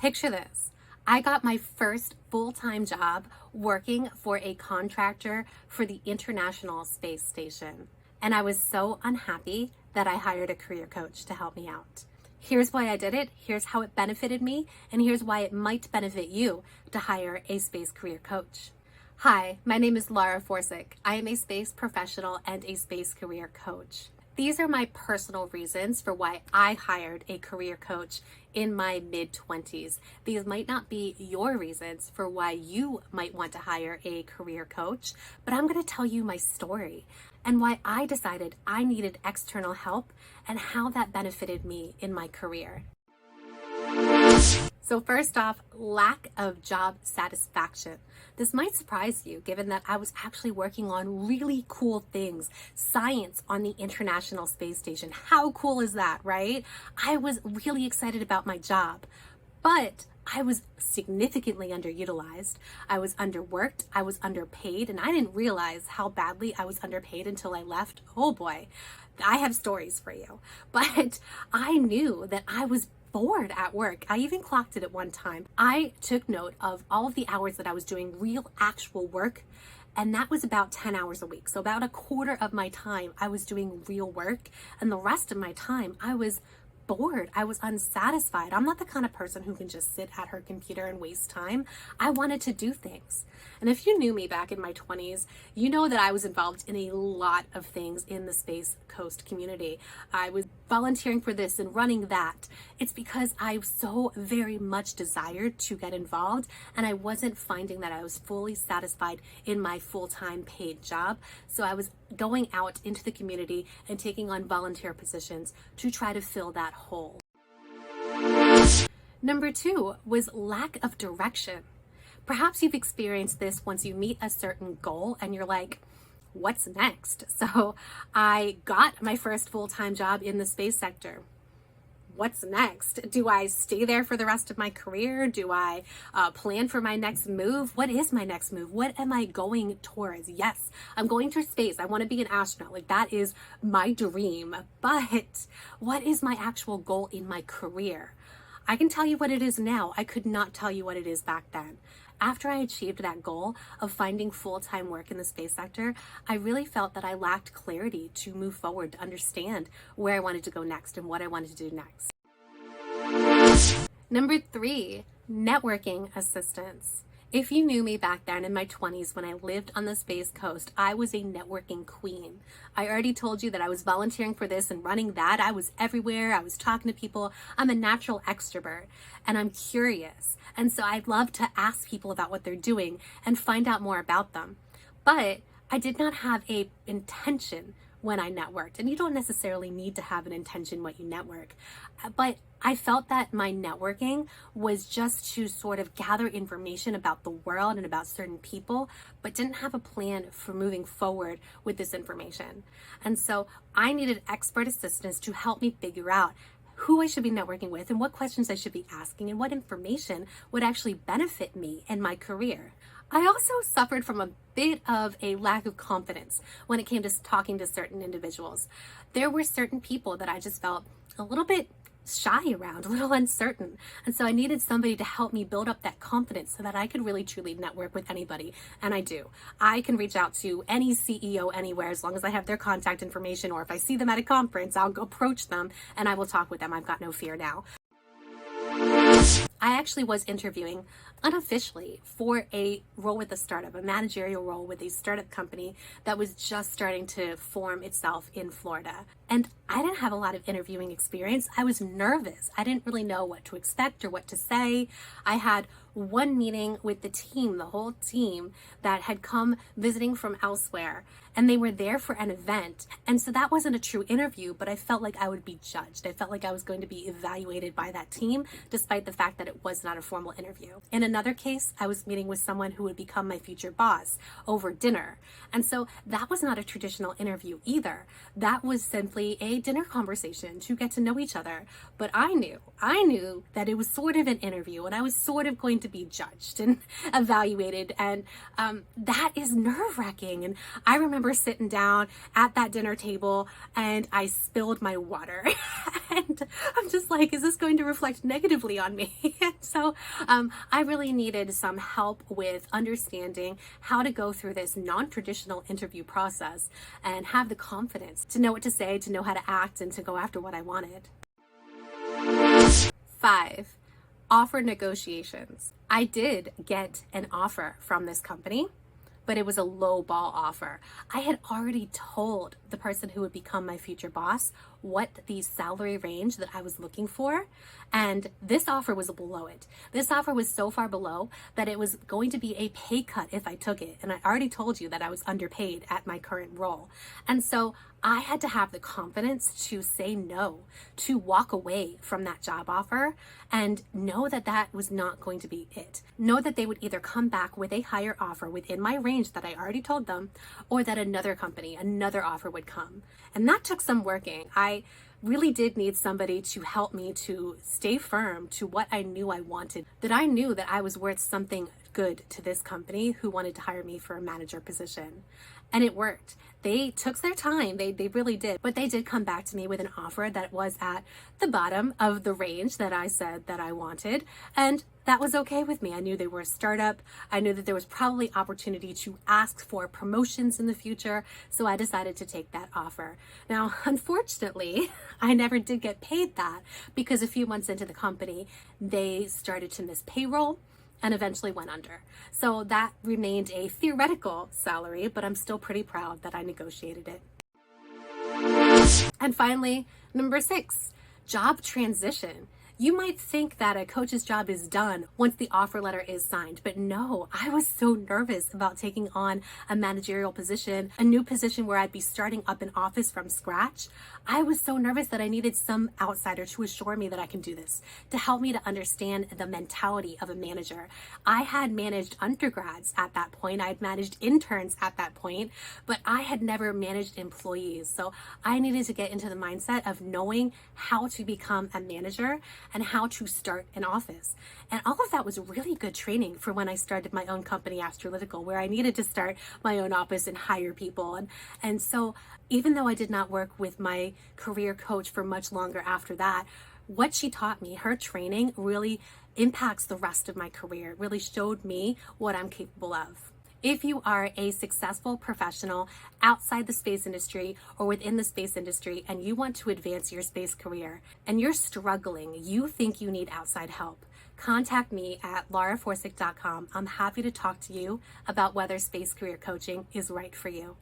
Picture this. I got my first full-time job working for a contractor for the International Space Station. And I was so unhappy that I hired a career coach to help me out. Here's why I did it, here's how it benefited me, and here's why it might benefit you to hire a space career coach. Hi, my name is Laura Forsick. I am a space professional and a space career coach. These are my personal reasons for why I hired a career coach in my mid-20s. These might not be your reasons for why you might want to hire a career coach, but I'm going to tell you my story and why I decided I needed external help and how that benefited me in my career. So first off, lack of job satisfaction. This might surprise you given that I was actually working on really cool things, science on the International Space Station. How cool is that, right? I was really excited about my job, but I was significantly underutilized. I was underworked, I was underpaid, and I didn't realize how badly I was underpaid until I left. Oh boy, I have stories for you. But I knew that I was bored at work. I even clocked it at one time. I took note of all of the hours that I was doing real actual work, and that was about 10 hours a week. So about a quarter of my time I was doing real work, and the rest of my time I was bored. I was unsatisfied. I'm not the kind of person who can just sit at her computer and waste time. I wanted to do things. And if you knew me back in my 20s, you know that I was involved in a lot of things in the Space Coast community. I was volunteering for this and running that. It's because I so very much desired to get involved, and I wasn't finding that I was fully satisfied in my full-time paid job. So I was going out into the community and taking on volunteer positions to try to fill that hole. Number 2 was lack of direction. Perhaps you've experienced this once you meet a certain goal and you're like, what's next? So I got my first full-time job in the space sector. What's next? Do I stay there for the rest of my career? Do I plan for my next move? What is my next move? What am I going towards? Yes, I'm going to space. I want to be an astronaut. Like, that is my dream. But what is my actual goal in my career? I can tell you what it is now. I could not tell you what it is back then. After I achieved that goal of finding full-time work in the space sector, I really felt that I lacked clarity to move forward, to understand where I wanted to go next and what I wanted to do next. Number 3, networking assistance. If you knew me back then in my 20s when I lived on the Space Coast, I was a networking queen. I already told you that I was volunteering for this and running that. I was everywhere. I was talking to people. I'm a natural extrovert and I'm curious. And so I'd love to ask people about what they're doing and find out more about them. But I did not have an intention when I networked. And you don't necessarily need to have an intention when you network. But I felt that my networking was just to sort of gather information about the world and about certain people, but didn't have a plan for moving forward with this information. And so I needed expert assistance to help me figure out who I should be networking with and what questions I should be asking and what information would actually benefit me in my career. I also suffered from a bit of a lack of confidence when it came to talking to certain individuals. There were certain people that I just felt a little bit shy around, a little uncertain. And so I needed somebody to help me build up that confidence so that I could really truly network with anybody. And I do. I can reach out to any CEO anywhere as long as I have their contact information, or if I see them at a conference, I'll go approach them and I will talk with them. I've got no fear now. I actually was interviewing unofficially for a role with a startup, a managerial role with a startup company that was just starting to form itself in Florida. And I didn't have a lot of interviewing experience. I was nervous. I didn't really know what to expect or what to say. I had one meeting with the team, the whole team that had come visiting from elsewhere, and they were there for an event. And so that wasn't a true interview, but I felt like I would be judged. I felt like I was going to be evaluated by that team, despite the fact that it was not a formal interview. In another case, I was meeting with someone who would become my future boss over dinner. And so that was not a traditional interview either. That was simply simply a dinner conversation to get to know each other. But I knew that it was sort of an interview and I was sort of going to be judged and evaluated. And that is nerve-wracking. And I remember sitting down at that dinner table and I spilled my water. And I'm just like, is this going to reflect negatively on me? So I really needed some help with understanding how to go through this non-traditional interview process and have the confidence to know what to say, to know how to act, and to go after what I wanted. 5, offer negotiations. I did get an offer from this company, but it was a low ball offer. I had already told the person who would become my future boss what the salary range that I was looking for, and this offer was below it. This offer was so far below that it was going to be a pay cut if I took it, and I already told you that I was underpaid at my current role. And so I had to have the confidence to say no, to walk away from that job offer and know that that was not going to be it. Know that they would either come back with a higher offer within my range that I already told them, or that another company, another offer would come. And that took some working. I really did need somebody to help me to stay firm to what I knew I wanted, that I knew that I was worth something good to this company who wanted to hire me for a manager position. And it worked. They took their time, they really did, but they did come back to me with an offer that was at the bottom of the range that I said that I wanted, and that was okay with me. I knew they were a startup. I knew that there was probably opportunity to ask for promotions in the future, so I decided to take that offer. Now, unfortunately, I never did get paid that because a few months into the company, they started to miss payroll and eventually went under. So that remained a theoretical salary, but I'm still pretty proud that I negotiated it. And finally, number 6, job transition. You might think that a coach's job is done once the offer letter is signed, but no, I was so nervous about taking on a managerial position, a new position where I'd be starting up an office from scratch. I was so nervous that I needed some outsider to assure me that I can do this, to help me to understand the mentality of a manager. I had managed undergrads at that point. I had managed interns at that point, but I had never managed employees. So I needed to get into the mindset of knowing how to become a manager and how to start an office. And all of that was really good training for when I started my own company, Astrolytical, where I needed to start my own office and hire people. And so even though I did not work with my career coach for much longer after that, what she taught me, her training, really impacts the rest of my career. It really showed me what I'm capable of. If you are a successful professional outside the space industry or within the space industry and you want to advance your space career and you're struggling, you think you need outside help, contact me at lauraforsick.com. I'm happy to talk to you about whether space career coaching is right for you.